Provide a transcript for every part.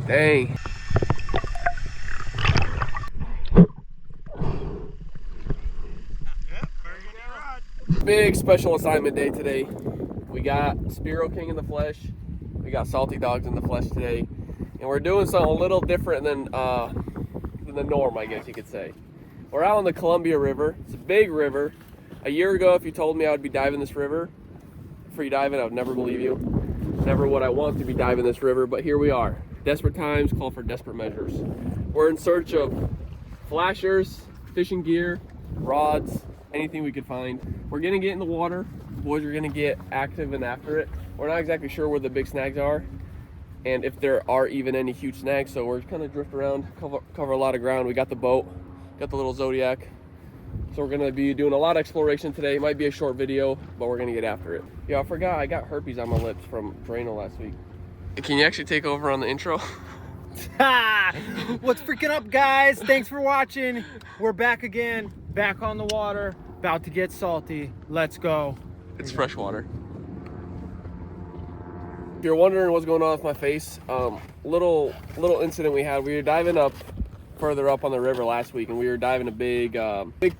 Dang. Big special assignment day today. We got Spearo King in the flesh. We got Salty Dogs in the flesh today. And we're doing something a little different than the norm, I guess you could say. We're out on the Columbia River. It's a big river. A year ago, if you told me I would be diving this river, free diving, I would never believe you. Never would I want to be diving this river, but here we are. Desperate times call for desperate measures. We're in search of flashers, fishing gear, rods, anything we could find. We're gonna get in the water. The boys are gonna get active and after it. We're not exactly sure where the big snags are and if there are even any huge snags, so we're kind of drift around, cover a lot of ground. We got the boat, got the little Zodiac. So we're gonna be doing a lot of exploration today. It might be a short video, but we're gonna get after it. Yeah, I forgot I got herpes on my lips from Drano last week. Can you actually take over on the intro? What's freaking up, guys? Thanks for watching. We're back again, back on the water, about to get salty. Let's go. It's fresh water. If you're wondering what's going on with my face, little incident we had. We were diving up further up on the river last week, and we were diving a big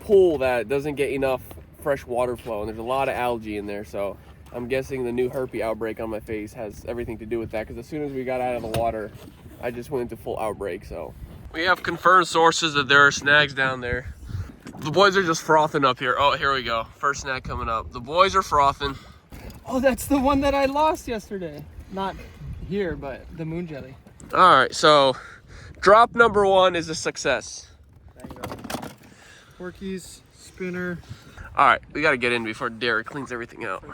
pool that doesn't get enough fresh water flow, and there's a lot of algae in there. So I'm guessing the new herpes outbreak on my face has everything to do with that, because as soon as we got out of the water, I just went into full outbreak. So we have confirmed sources that there are snags down there. The boys are just frothing up here. Oh, here we go. First snag coming up. The boys are frothing. Oh, that's the one that I lost yesterday. Not here, but the moon jelly. All right, so drop number one is a success. Porkies, spinner. All right, we got to get in before Derek cleans everything out.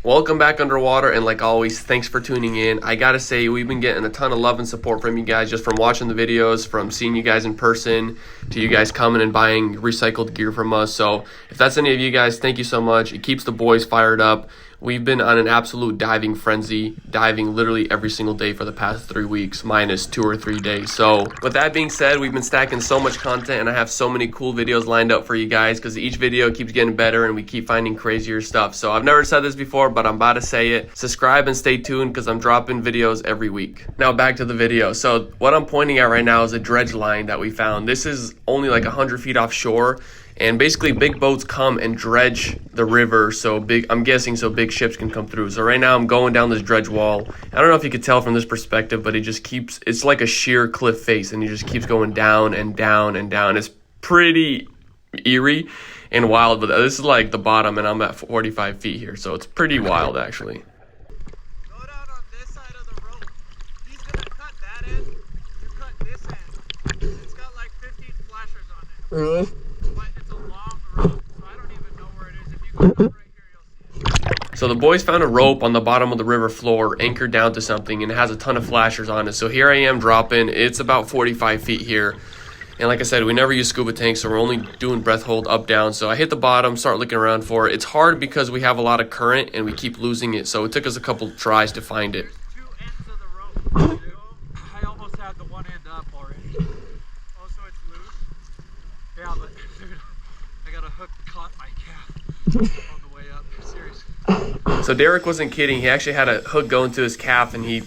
Welcome back underwater, and like always, thanks for tuning in. I gotta say, we've been getting a ton of love and support from you guys, just from watching the videos, from seeing you guys in person, to you guys coming and buying recycled gear from us. So if that's any of you guys, thank you so much. It keeps the boys fired up. We've been on an absolute diving frenzy, diving literally every single day for the past 3 weeks, minus 2 or 3 days. So with that being said, we've been stacking so much content, and I have so many cool videos lined up for you guys, because each video keeps getting better and we keep finding crazier stuff. So I've never said this before, but I'm about to say it. Subscribe and stay tuned, because I'm dropping videos every week. Now back to the video. So what I'm pointing at right now is a dredge line that we found. This is only like 100 feet offshore. And basically big boats come and dredge the river, I'm guessing so big ships can come through. So right now I'm going down this dredge wall. I don't know if you could tell from this perspective, but it's like a sheer cliff face, and it just keeps going down and down and down. It's pretty eerie and wild, but this is like the bottom, and I'm at 45 feet here, so it's pretty wild actually. Go down on this side of the rope. He's gonna cut that end, you cut this end. It's got like 15 flashers on it. Really? So the boys found a rope on the bottom of the river floor, anchored down to something, and it has a ton of flashers on it. So here I am dropping. It's about 45 feet here. And like I said, we never use scuba tanks, so we're only doing breath hold up, down. So I hit the bottom, start looking around for it. It's hard because we have a lot of current and we keep losing it. So it took us a couple tries to find it. Two ends of the rope. I almost had the one end up already. Oh, so it's loose? Yeah, but dude, I got a hook caught my calf on the way up. Seriously. So Derek wasn't kidding. He actually had a hook going to his calf, and he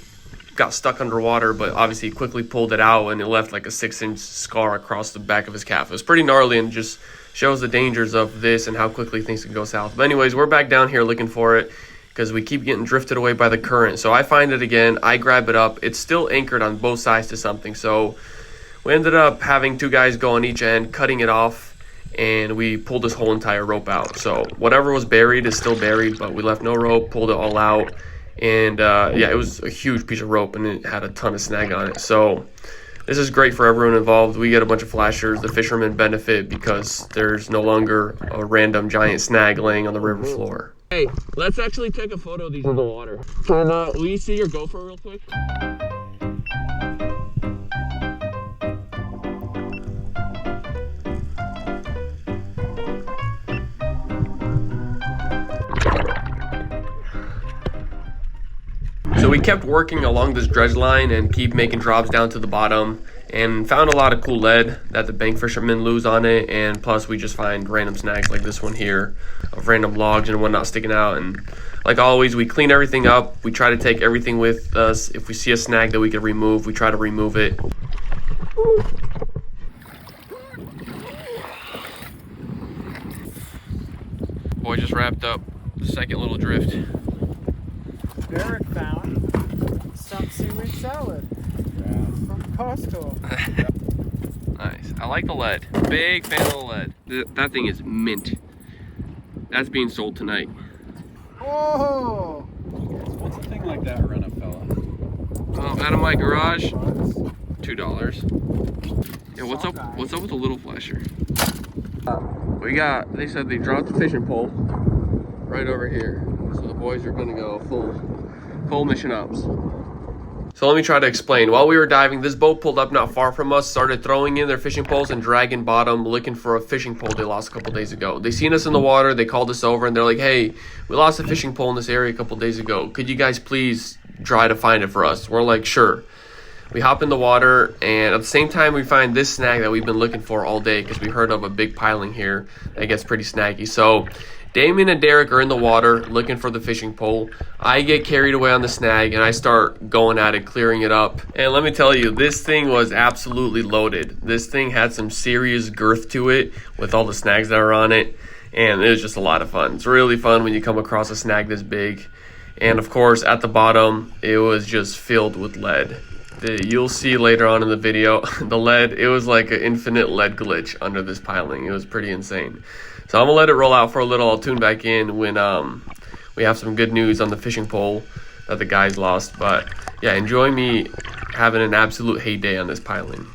got stuck underwater, but obviously he quickly pulled it out, and it left like a 6-inch scar across the back of his calf. It was pretty gnarly, and just shows the dangers of this and how quickly things can go south. But anyways, we're back down here looking for it, because we keep getting drifted away by the current. So I find it again, I grab it up. It's still anchored on both sides to something. So we ended up having 2 guys go on each end, cutting it off, and we pulled this whole entire rope out. So whatever was buried is still buried, but we left no rope, pulled it all out. And yeah, it was a huge piece of rope, and it had a ton of snag on it. So this is great for everyone involved. We get a bunch of flashers. The fishermen benefit because there's no longer a random giant snag laying on the river floor. Hey, let's actually take a photo of these in the water. And will you see your GoPro real quick? So we kept working along this dredge line and keep making drops down to the bottom. and found a lot of cool lead that the bank fishermen lose on it. And plus we just find random snags like this one here of random logs and whatnot sticking out. And like always, we clean everything up. We try to take everything with us. If we see a snag that we can remove, we try to remove it. Boy just wrapped up the second little drift. Derek found some seaweed salad from Costco. Nice. I like the lead. Big fan of the lead. That thing is mint. That's being sold tonight. Oh! What's a thing like that run a fella? Out of my garage, $2. Yeah, what's up? What's up with the little flasher? We got. They said they dropped the fishing pole right over here, so the boys are gonna go full mission ops. So let me try to explain. While we were diving, this boat pulled up not far from us, started throwing in their fishing poles and dragging bottom, looking for a fishing pole they lost a couple days ago. They seen us in the water, they called us over, and they're like, hey, we lost a fishing pole in this area a couple days ago. Could you guys please try to find it for us? We're like, sure. We hop in the water, and at the same time, we find this snag that we've been looking for all day because we heard of a big piling here that gets pretty snaggy. So Damien and Derek are in the water looking for the fishing pole. I get carried away on the snag and I start going at it, clearing it up. And let me tell you, this thing was absolutely loaded. This thing had some serious girth to it with all the snags that are on it. And it was just a lot of fun. It's really fun when you come across a snag this big. And of course, at the bottom, it was just filled with lead. You'll see later on in the video, the lead, it was like an infinite lead glitch under this piling. It was pretty insane. So I'm gonna let it roll out for a little. I'll tune back in when we have some good news on the fishing pole that the guys lost. But yeah, enjoy me having an absolute heyday on this piling.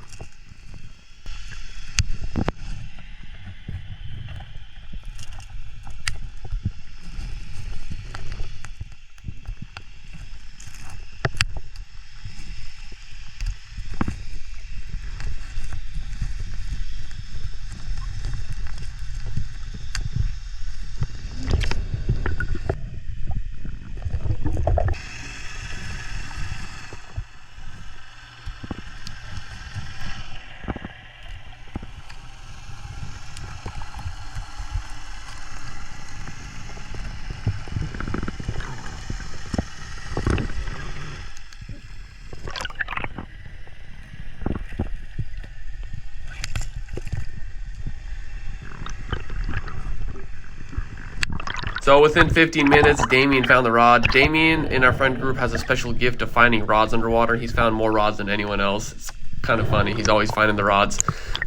So within 15 minutes, Damien found the rod. Damien in our friend group has a special gift of finding rods underwater. He's found more rods than anyone else. It's kind of funny. He's always finding the rods.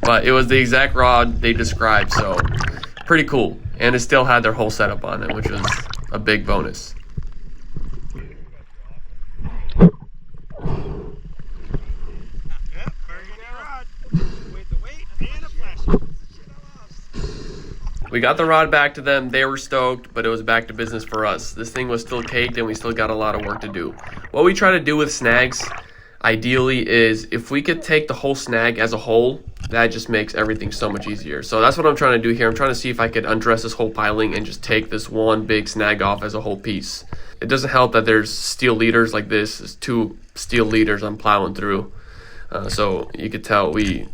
But it was the exact rod they described, so pretty cool. And it still had their whole setup on it, which was a big bonus. We got the rod back to them. They were stoked, but it was back to business for us. This thing was still caked and we still got a lot of work to do. What we try to do with snags, ideally, is if we could take the whole snag as a whole, that just makes everything so much easier. So that's what I'm trying to do here. I'm trying to see if I could undress this whole piling and just take this one big snag off as a whole piece. It doesn't help that there's steel leaders like this. There's 2 steel leaders I'm plowing through. So you could tell we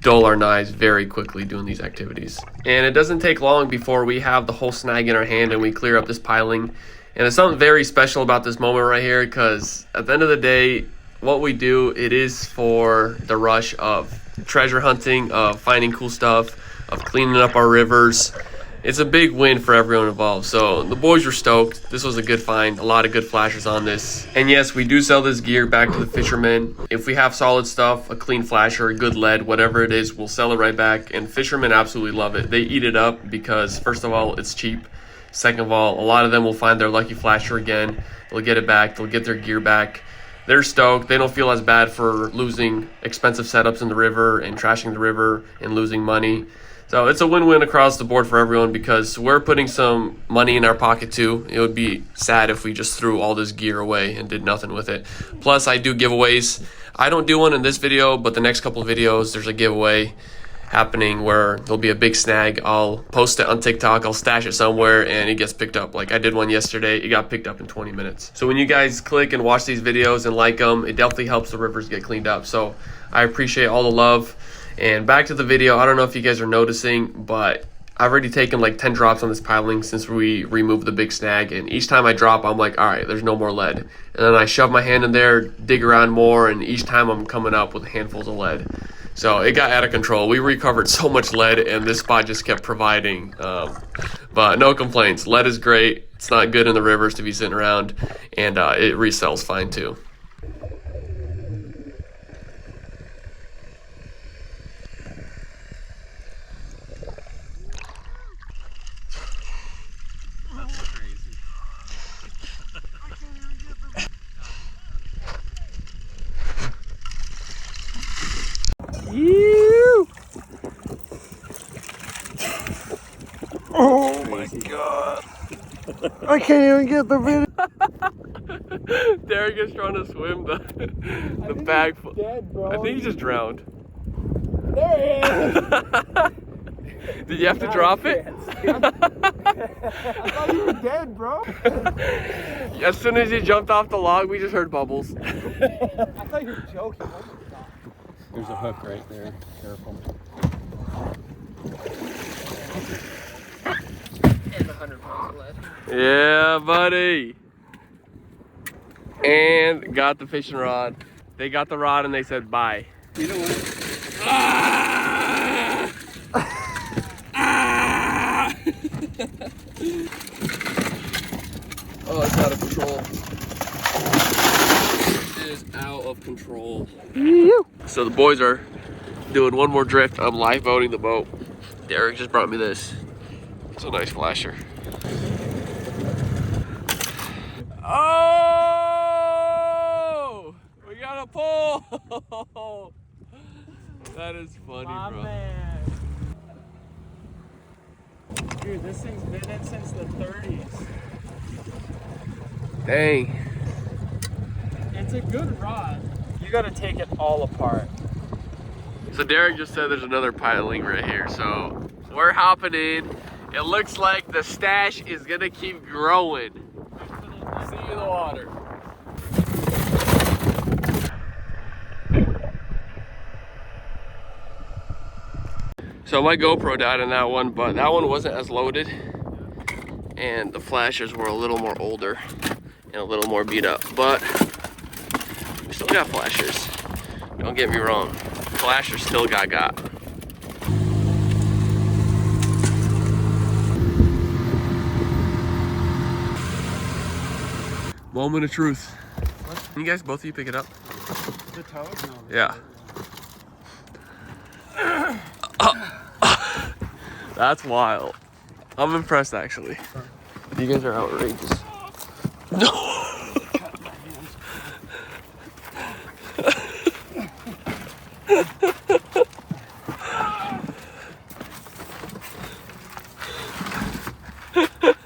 dull our knives very quickly doing these activities. And it doesn't take long before we have the whole snag in our hand and we clear up this piling. And it's something very special about this moment right here, because at the end of the day, what we do, it is for the rush of treasure hunting, of finding cool stuff, of cleaning up our rivers. It's a big win for everyone involved. So the boys were stoked. This was a good find. A lot of good flashers on this. And yes, we do sell this gear back to the fishermen. If we have solid stuff, a clean flasher, a good lead, whatever it is, we'll sell it right back. And fishermen absolutely love it. They eat it up because, first of all, it's cheap. Second of all, a lot of them will find their lucky flasher again. They'll get it back. They'll get their gear back. They're stoked. They don't feel as bad for losing expensive setups in the river and trashing the river and losing money. So it's a win-win across the board for everyone because we're putting some money in our pocket too. It would be sad if we just threw all this gear away and did nothing with it. Plus, I do giveaways. I don't do one in this video, but the next couple of videos, there's a giveaway happening where there'll be a big snag. I'll post it on TikTok, I'll stash it somewhere, and it gets picked up. Like I did one yesterday, it got picked up in 20 minutes. So when you guys click and watch these videos and like them, it definitely helps the rivers get cleaned up. So I appreciate all the love. And back to the video, I don't know if you guys are noticing, but I've already taken like 10 drops on this piling since we removed the big snag, and each time I drop, I'm like, all right, there's no more lead. And then I shove my hand in there, dig around more, and each time I'm coming up with handfuls of lead. So it got out of control. We recovered so much lead, and this spot just kept providing. But no complaints. Lead is great. It's not good in the rivers to be sitting around, and it resells fine too. Oh my god. I can't even get the video. Derek is trying to swim the bag full. Dead, bro. I think he just drowned. There he is. Did you have to drop it? I thought you were dead, bro. As soon as he jumped off the log, we just heard bubbles. I thought you were joking. There's a hook right there. Careful. And 100 pounds of lead. Yeah, buddy. And got the fishing rod. They got the rod and they said bye. You know what? Oh, it's out of control. It is out of control. So the boys are doing one more drift. I'm live boating the boat. Derek just brought me this. It's a nice flasher. Oh! We got a pole! That is funny, bro. Man. Dude, this thing's been in since the 30s. Dang. It's a good rod. You gotta take it all apart. So Derek just said there's another piling right here. So we're hopping in. It looks like the stash is gonna keep growing. See you in the water. So my GoPro died on that one, but that one wasn't as loaded. And the flashers were a little more older and a little more beat up. But we still got flashers. Don't get me wrong. Flashers still got. Moment of truth. What? Can you guys, both of you, pick it up? The toad? No. Yeah. That's wild. I'm impressed, actually. You guys are outrageous. No.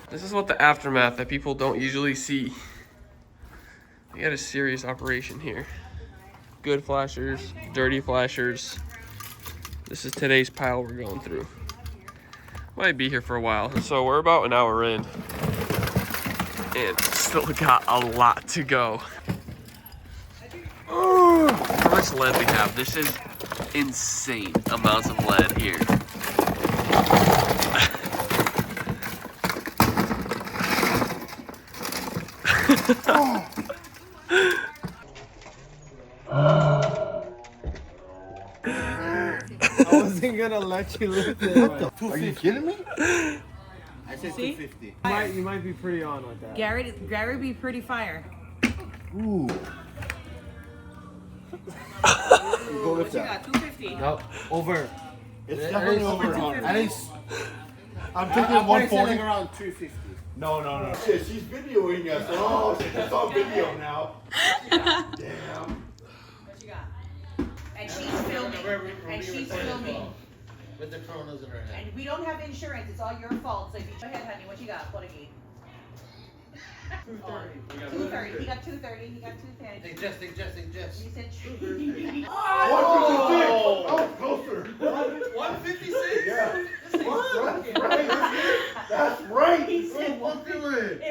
This is what the aftermath that people don't usually see. We got a serious operation here. Good flashers, dirty flashers. This is today's pile we're going through. Might be here for a while. So we're about an hour in and still got a lot to go. How much lead we have? This is insane amounts of lead here. I wasn't gonna let you lift it. Are you kidding me? I said See? 250. You might be pretty on with that. Gary be pretty fire. Ooh. Go lift You that. got 250. No, over. It's definitely over 100. At least I'm thinking I'm 140. around 250. No. Shit, she's videoing us. Oh, shit, it's on video now. Damn. What you got? And she's filming. And she's filming. With the coronas in her hand. And we don't have insurance. It's all your fault. So if you go ahead, honey, what you got? What again? 230. He got 230. He got 210. Think Jess. He said 156. Oh! Oh, closer. 156? Yeah. That's right. That's right. He said Look at it.